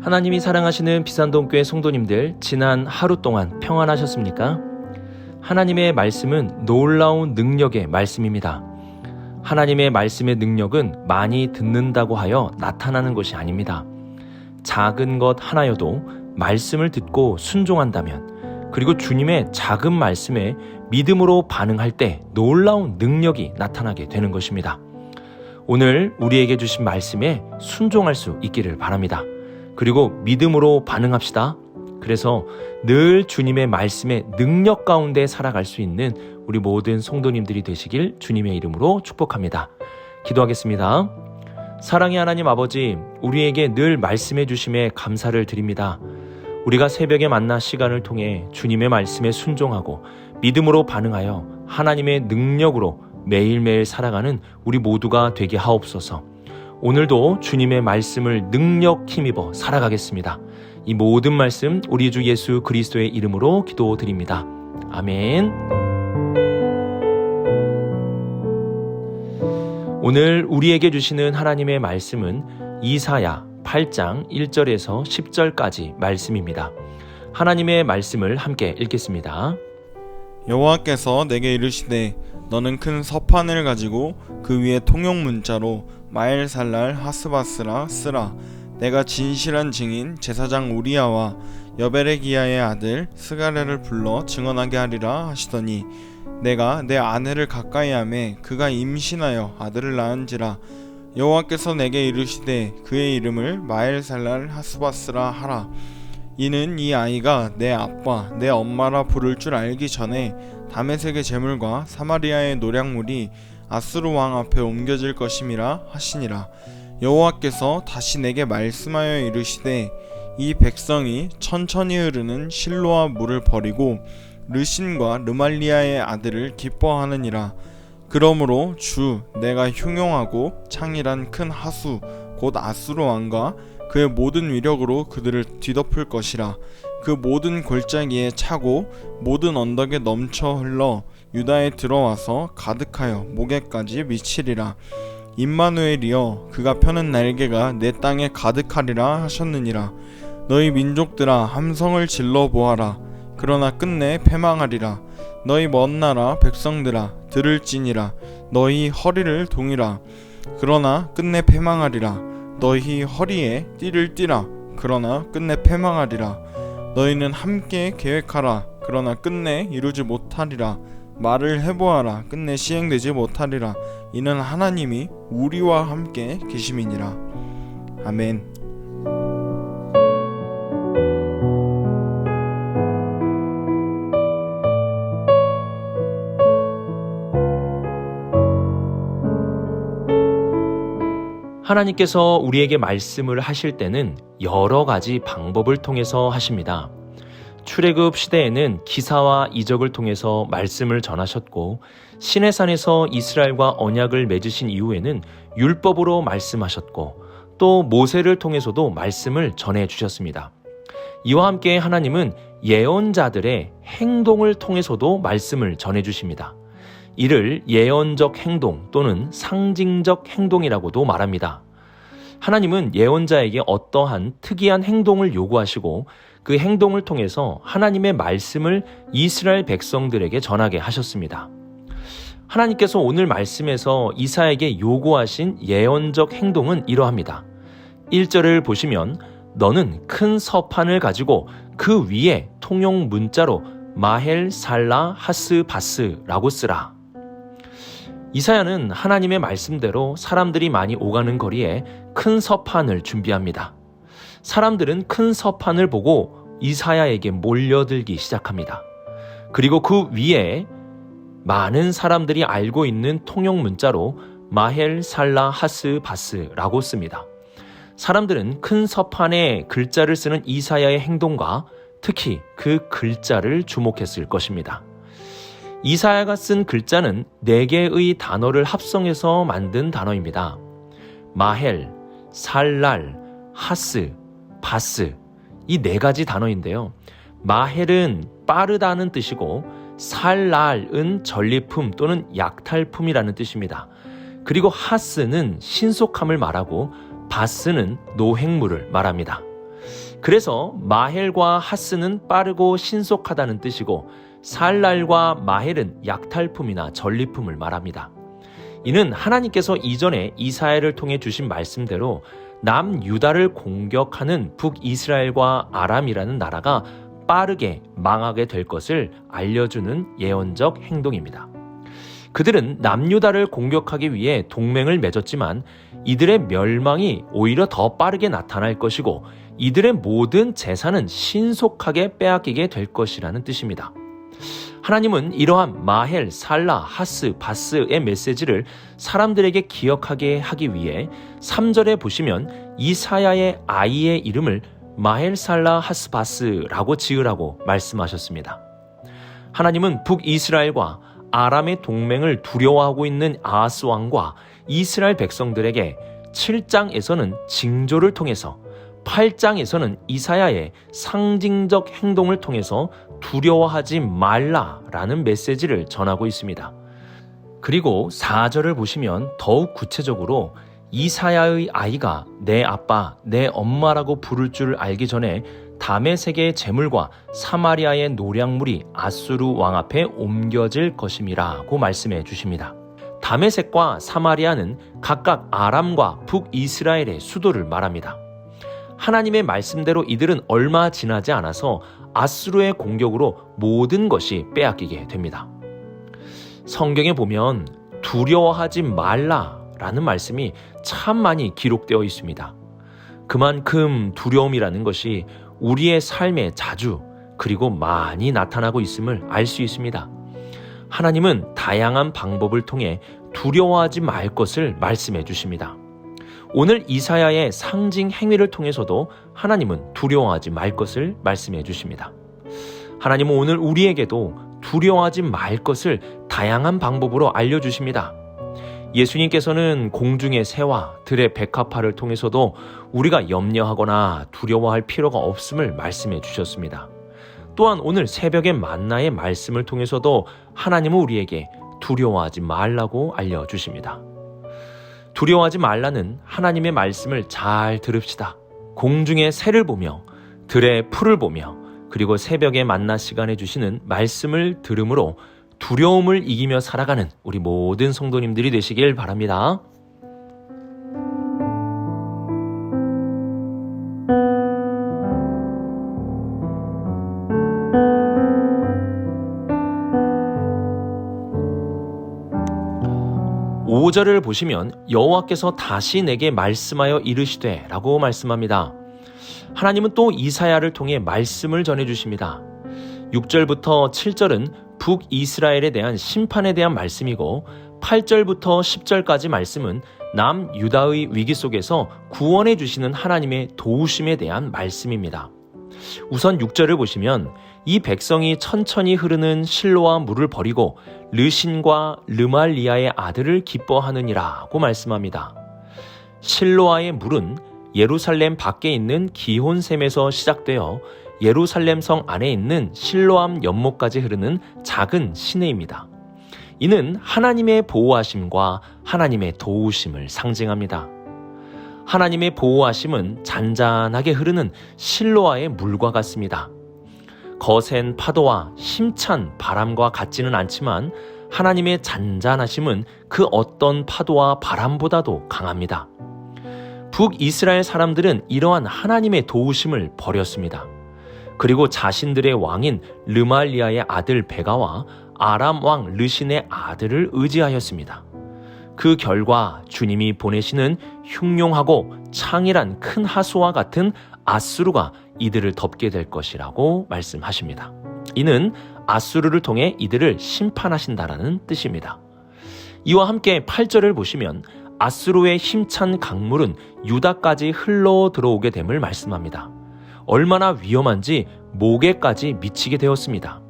하나님이 사랑하시는 비산동교회 성도님들, 지난 하루 동안 평안하셨습니까? 하나님의 말씀은 놀라운 능력의 말씀입니다. 하나님의 말씀의 능력은 많이 듣는다고 하여 나타나는 것이 아닙니다. 작은 것 하나여도 말씀을 듣고 순종한다면, 그리고 주님의 작은 말씀에 믿음으로 반응할 때 놀라운 능력이 나타나게 되는 것입니다. 오늘 우리에게 주신 말씀에 순종할 수 있기를 바랍니다. 그리고 믿음으로 반응합시다. 그래서 늘 주님의 말씀의 능력 가운데 살아갈 수 있는 우리 모든 성도님들이 되시길 주님의 이름으로 축복합니다. 기도하겠습니다. 사랑의 하나님 아버지, 우리에게 늘 말씀해 주심에 감사를 드립니다. 우리가 새벽에 만나 시간을 통해 주님의 말씀에 순종하고 믿음으로 반응하여 하나님의 능력으로 매일매일 살아가는 우리 모두가 되게 하옵소서. 오늘도 주님의 말씀을 능력 힘입어 살아가겠습니다. 이 모든 말씀 우리 주 예수 그리스도의 이름으로 기도드립니다. 아멘. 오늘 우리에게 주시는 하나님의 말씀은 이사야 8장 1절에서 10절까지 말씀입니다. 하나님의 말씀을 함께 읽겠습니다. 여호와께서 내게 이르시되 너는 큰 서판을 가지고 그 위에 통용 문자로 마엘살랄 하스바스라 쓰라. 내가 진실한 증인 제사장 우리야와 여베레기야의 아들 스가랴를 불러 증언하게 하리라 하시더니, 내가 내 아내를 가까이 하매 그가 임신하여 아들을 낳은지라. 여호와께서 내게 이르시되 그의 이름을 마엘살랄 하스바스라 하라. 이는 이 아이가 내 아빠 내 엄마라 부를 줄 알기 전에 다메섹의 제물과 사마리아의 노략물이 아수르 왕 앞에 옮겨질 것임이라 하시니라. 여호와께서 다시 내게 말씀하여 이르시되 이 백성이 천천히 흐르는 실로아 물을 버리고 르신과 르말리아의 아들을 기뻐하느니라. 그러므로 주 내가 흉용하고 창일한 큰 하수 곧 아수르 왕과 그의 모든 위력으로 그들을 뒤덮을 것이라. 그 모든 골짜기에 차고 모든 언덕에 넘쳐 흘러 유다에 들어와서 가득하여 목에까지 미치리라. 임마누엘이여, 그가 펴는 날개가 내 땅에 가득하리라 하셨느니라. 너희 민족들아, 함성을 질러 보아라. 그러나 끝내 패망하리라. 너희 먼 나라 백성들아, 들을지니라. 너희 허리를 동이라. 그러나 끝내 패망하리라. 너희 허리에 띠를 띠라. 그러나 끝내 패망하리라. 너희는 함께 계획하라. 그러나 끝내 이루지 못하리라. 말을 해보아라. 끝내 시행되지 못하리라. 이는 하나님이 우리와 함께 계심이니라. 아멘. 하나님께서 우리에게 말씀을 하실 때는 여러 가지 방법을 통해서 하십니다. 출애굽 시대에는 기사와 이적을 통해서 말씀을 전하셨고, 시내산에서 이스라엘과 언약을 맺으신 이후에는 율법으로 말씀하셨고, 또 모세를 통해서도 말씀을 전해주셨습니다. 이와 함께 하나님은 예언자들의 행동을 통해서도 말씀을 전해주십니다. 이를 예언적 행동 또는 상징적 행동이라고도 말합니다. 하나님은 예언자에게 어떠한 특이한 행동을 요구하시고 그 행동을 통해서 하나님의 말씀을 이스라엘 백성들에게 전하게 하셨습니다. 하나님께서 오늘 말씀에서 이사야에게 요구하신 예언적 행동은 이러합니다. 1절을 보시면 너는 큰 서판을 가지고 그 위에 통용 문자로 마헬 살라 하스 바스라고 쓰라. 이사야는 하나님의 말씀대로 사람들이 많이 오가는 거리에 큰 서판을 준비합니다. 사람들은 큰 서판을 보고 이사야에게 몰려들기 시작합니다. 그리고 그 위에 많은 사람들이 알고 있는 통용 문자로 마헬 살라 하스 바스라고 씁니다. 사람들은 큰 서판에 글자를 쓰는 이사야의 행동과 특히 그 글자를 주목했을 것입니다. 이사야가 쓴 글자는 4개의 단어를 합성해서 만든 단어입니다. 마헬, 살랄, 하스, 바스, 이 4가지 단어인데요. 마헬은 빠르다는 뜻이고 살랄은 전리품 또는 약탈품이라는 뜻입니다. 그리고 하스는 신속함을 말하고 바스는 노획물을 말합니다. 그래서 마헬과 하스는 빠르고 신속하다는 뜻이고 살랄과 마헬은 약탈품이나 전리품을 말합니다. 이는 하나님께서 이전에 이사야를 통해 주신 말씀대로 남유다를 공격하는 북이스라엘과 아람이라는 나라가 빠르게 망하게 될 것을 알려주는 예언적 행동입니다. 그들은 남유다를 공격하기 위해 동맹을 맺었지만 이들의 멸망이 오히려 더 빠르게 나타날 것이고 이들의 모든 재산은 신속하게 빼앗기게 될 것이라는 뜻입니다. 하나님은 이러한 마헬, 살라, 하스, 바스의 메시지를 사람들에게 기억하게 하기 위해 3절에 보시면 이사야의 아이의 이름을 마헬, 살라, 하스, 바스라고 지으라고 말씀하셨습니다. 하나님은 북이스라엘과 아람의 동맹을 두려워하고 있는 아하스 왕과 이스라엘 백성들에게 7장에서는 징조를 통해서 8장에서는 이사야의 상징적 행동을 통해서 두려워하지 말라라는 메시지를 전하고 있습니다. 그리고 4절을 보시면 더욱 구체적으로 이사야의 아이가 내 아빠, 내 엄마라고 부를 줄 알기 전에 다메섹의 재물과 사마리아의 노량물이 아수르 왕 앞에 옮겨질 것임이라고 말씀해 주십니다. 다메섹과 사마리아는 각각 아람과 북이스라엘의 수도를 말합니다. 하나님의 말씀대로 이들은 얼마 지나지 않아서 아수르의 공격으로 모든 것이 빼앗기게 됩니다. 성경에 보면 두려워하지 말라라는 말씀이 참 많이 기록되어 있습니다. 그만큼 두려움이라는 것이 우리의 삶에 자주 그리고 많이 나타나고 있음을 알 수 있습니다. 하나님은 다양한 방법을 통해 두려워하지 말 것을 말씀해 주십니다. 오늘 이사야의 상징 행위를 통해서도 하나님은 두려워하지 말 것을 말씀해 주십니다. 하나님은 오늘 우리에게도 두려워하지 말 것을 다양한 방법으로 알려주십니다. 예수님께서는 공중의 새와 들의 백합화를 통해서도 우리가 염려하거나 두려워할 필요가 없음을 말씀해 주셨습니다. 또한 오늘 새벽의 만나의 말씀을 통해서도 하나님은 우리에게 두려워하지 말라고 알려주십니다. 두려워하지 말라는 하나님의 말씀을 잘 들읍시다. 공중의 새를 보며 들의 풀을 보며 그리고 새벽의 만나 시간에 주시는 말씀을 들음으로 두려움을 이기며 살아가는 우리 모든 성도님들이 되시길 바랍니다. 5절을 보시면 여호와께서 다시 내게 말씀하여 이르시되 라고 말씀합니다. 하나님은 또 이사야를 통해 말씀을 전해주십니다. 6절부터 7절은 북이스라엘에 대한 심판에 대한 말씀이고 8절부터 10절까지 말씀은 남유다의 위기 속에서 구원해 주시는 하나님의 도우심에 대한 말씀입니다. 우선 6절을 보시면 이 백성이 천천히 흐르는 실로와 물을 버리고 르신과 르말리아의 아들을 기뻐하느니라고 말씀합니다. 실로아의 물은 예루살렘 밖에 있는 기혼샘에서 시작되어 예루살렘 성 안에 있는 실로암 연못까지 흐르는 작은 시내입니다. 이는 하나님의 보호하심과 하나님의 도우심을 상징합니다. 하나님의 보호하심은 잔잔하게 흐르는 실로아의 물과 같습니다. 거센 파도와 힘찬 바람과 같지는 않지만 하나님의 잔잔하심은 그 어떤 파도와 바람보다도 강합니다. 북이스라엘 사람들은 이러한 하나님의 도우심을 버렸습니다. 그리고 자신들의 왕인 르말리아의 아들 베가와 아람 왕 르신의 아들을 의지하였습니다. 그 결과 주님이 보내시는 흉용하고 창일한 큰 하수와 같은 아수르가 이들을 덮게 될 것이라고 말씀하십니다. 이는 아수르를 통해 이들을 심판하신다라는 뜻입니다. 이와 함께 8절을 보시면 아수르의 힘찬 강물은 유다까지 흘러 들어오게 됨을 말씀합니다. 얼마나 위험한지 목에까지 미치게 되었습니다.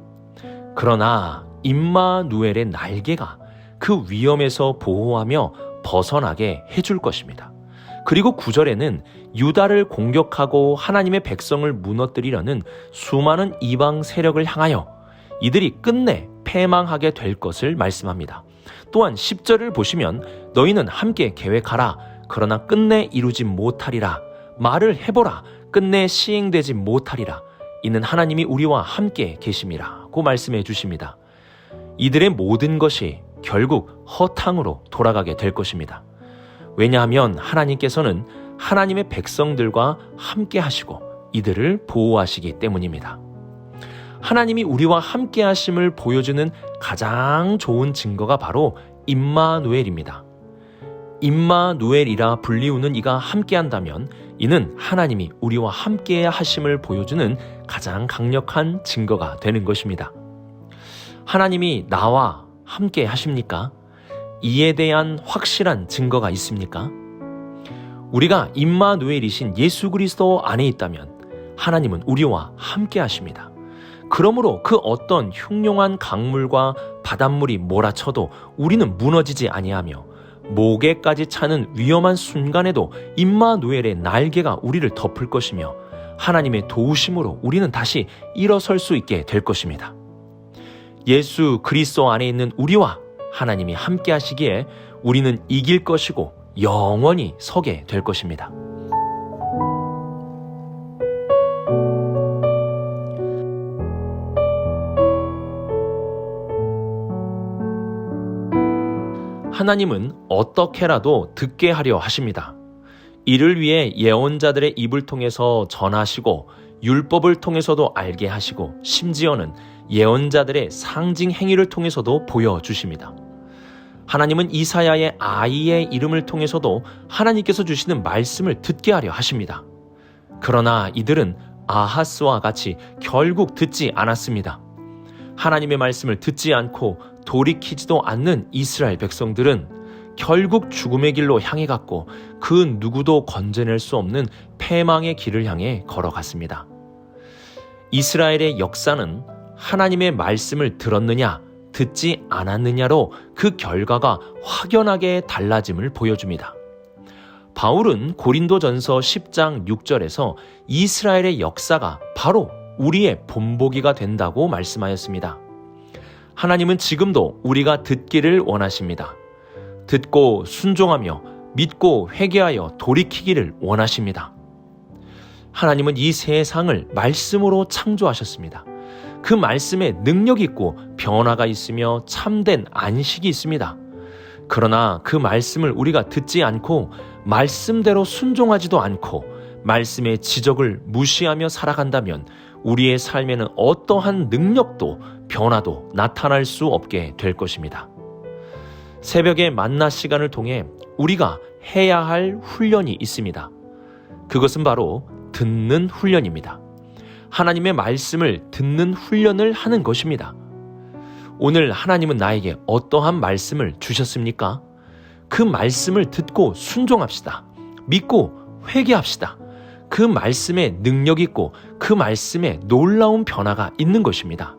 그러나 임마누엘의 날개가 그 위험에서 보호하며 벗어나게 해줄 것입니다. 그리고 9절에는 유다를 공격하고 하나님의 백성을 무너뜨리려는 수많은 이방 세력을 향하여 이들이 끝내 패망하게 될 것을 말씀합니다. 또한 10절을 보시면 너희는 함께 계획하라. 그러나 끝내 이루지 못하리라. 말을 해보라. 끝내 시행되지 못하리라. 이는 하나님이 우리와 함께 계심이라고 말씀해 주십니다. 이들의 모든 것이 결국 허탕으로 돌아가게 될 것입니다. 왜냐하면 하나님께서는 하나님의 백성들과 함께 하시고 이들을 보호하시기 때문입니다. 하나님이 우리와 함께 하심을 보여주는 가장 좋은 증거가 바로 임마누엘입니다. 임마누엘이라 불리우는 이가 함께한다면 이는 하나님이 우리와 함께 하심을 보여주는 가장 강력한 증거가 되는 것입니다. 하나님이 나와 함께 하십니까? 이에 대한 확실한 증거가 있습니까? 우리가 임마누엘이신 예수 그리스도 안에 있다면 하나님은 우리와 함께 하십니다. 그러므로 그 어떤 흉룡한 강물과 바닷물이 몰아쳐도 우리는 무너지지 아니하며 목에까지 차는 위험한 순간에도 임마누엘의 날개가 우리를 덮을 것이며 하나님의 도우심으로 우리는 다시 일어설 수 있게 될 것입니다. 예수 그리스도 안에 있는 우리와 하나님이 함께 하시기에 우리는 이길 것이고 영원히 서게 될 것입니다. 하나님은 어떻게라도 듣게 하려 하십니다. 이를 위해 예언자들의 입을 통해서 전하시고 율법을 통해서도 알게 하시고 심지어는 예언자들의 상징 행위를 통해서도 보여주십니다. 하나님은 이사야의 아이의 이름을 통해서도 하나님께서 주시는 말씀을 듣게 하려 하십니다. 그러나 이들은 아하스와 같이 결국 듣지 않았습니다. 하나님의 말씀을 듣지 않고 돌이키지도 않는 이스라엘 백성들은 결국 죽음의 길로 향해 갔고 그 누구도 건져낼 수 없는 패망의 길을 향해 걸어갔습니다. 이스라엘의 역사는 하나님의 말씀을 들었느냐 듣지 않았느냐로 그 결과가 확연하게 달라짐을 보여줍니다. 바울은 고린도전서 10장 6절에서 이스라엘의 역사가 바로 우리의 본보기가 된다고 말씀하였습니다. 하나님은 지금도 우리가 듣기를 원하십니다. 듣고 순종하며 믿고 회개하여 돌이키기를 원하십니다. 하나님은 이 세상을 말씀으로 창조하셨습니다. 그 말씀에 능력이 있고 변화가 있으며 참된 안식이 있습니다. 그러나 그 말씀을 우리가 듣지 않고 말씀대로 순종하지도 않고 말씀의 지적을 무시하며 살아간다면 우리의 삶에는 어떠한 능력도 변화도 나타날 수 없게 될 것입니다. 새벽의 만나 시간을 통해 우리가 해야 할 훈련이 있습니다. 그것은 바로 듣는 훈련입니다. 하나님의 말씀을 듣는 훈련을 하는 것입니다. 오늘 하나님은 나에게 어떠한 말씀을 주셨습니까? 그 말씀을 듣고 순종합시다. 믿고 회개합시다. 그 말씀에 능력 있고 그 말씀에 놀라운 변화가 있는 것입니다.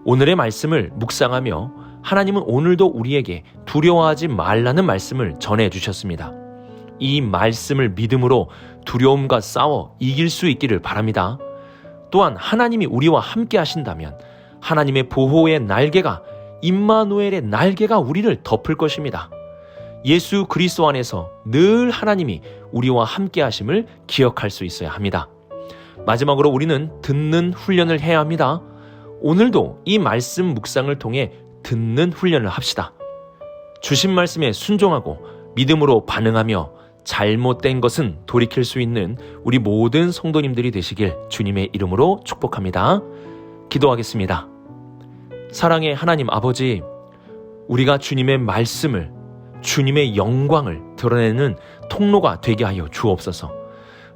오늘의 말씀을 묵상하며 하나님은 오늘도 우리에게 두려워하지 말라는 말씀을 전해주셨습니다. 이 말씀을 믿음으로 두려움과 싸워 이길 수 있기를 바랍니다. 또한 하나님이 우리와 함께 하신다면 하나님의 보호의 날개가 임마누엘의 날개가 우리를 덮을 것입니다. 예수 그리스도 안에서 늘 하나님이 우리와 함께 하심을 기억할 수 있어야 합니다. 마지막으로 우리는 듣는 훈련을 해야 합니다. 오늘도 이 말씀 묵상을 통해 듣는 훈련을 합시다. 주신 말씀에 순종하고 믿음으로 반응하며 잘못된 것은 돌이킬 수 있는 우리 모든 성도님들이 되시길 주님의 이름으로 축복합니다. 기도하겠습니다. 사랑의 하나님 아버지, 우리가 주님의 말씀을, 주님의 영광을 드러내는 통로가 되게 하여 주옵소서.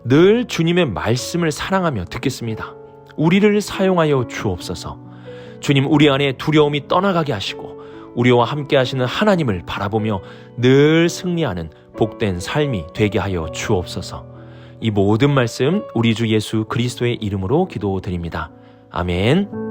늘 주님의 말씀을 사랑하며 듣겠습니다. 우리를 사용하여 주옵소서. 주님, 우리 안에 두려움이 떠나가게 하시고 우리와 함께 하시는 하나님을 바라보며 늘 승리하는 복된 삶이 되게 하여 주옵소서. 이 모든 말씀 우리 주 예수 그리스도의 이름으로 기도드립니다. 아멘.